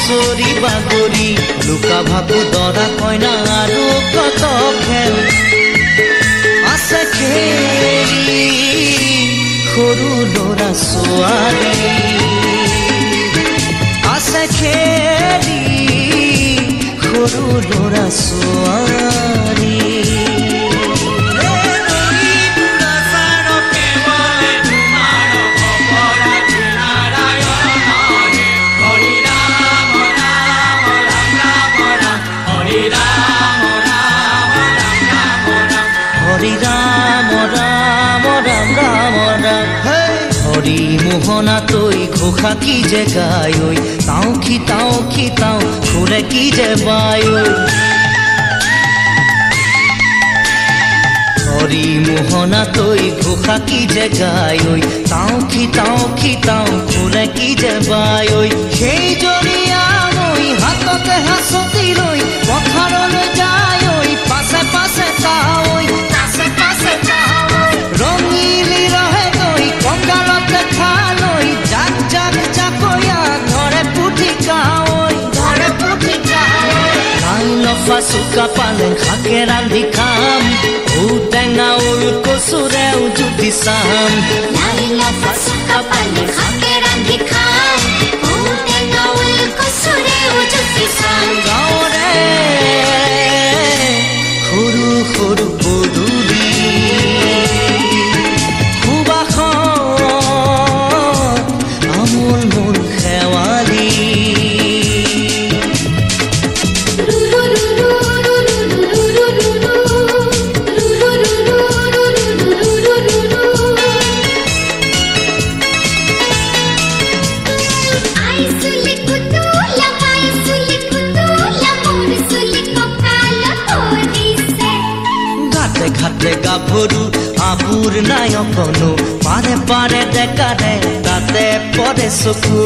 চৰি বাগৰি লুকা ভাকু দৰা কইনা আৰু কত খেল আছে খেলি সৰু ল'ৰা ছোৱালী আছে খেলি সৰু ল'ৰা ছোৱালী হৰি মোহনা তৈ ঘোষা কি যে গায় ঐ তাও খিতাও খুৰে কি যে বায় ঐ হৰি মোহনা তৈ ঘোষা কি যে গায় ঐ তাও খিতাও খুৰে কি যে বায় ঐ সেই জৰিয়া মই হাততে হাঁচতি লৈ পথাৰলৈ যায় ঐ পাছে পাছে তাই ৰঙিলি ৰহে গৈ কংগালতে খালৈ জাক জাকৈয়া ধৰে পুঠি কাৱৈ লাই লফা চুকা পালেং শাকে ৰান্ধি খাম ঔটেঙা ওল কচুৰেও জুতি চাম লাই লফা চুকা পালেং শাকে ৰান্ধি খাম ঔটেঙা ওল কচুৰেও জুতি চাম গাঁৱৰে সৰু সৰু পদূলি আমোল খেৱালি ঘাটে গাভৰু আবুৰ নাই অকনো পাৰে ডেকাৰে তাতে পৰে চকু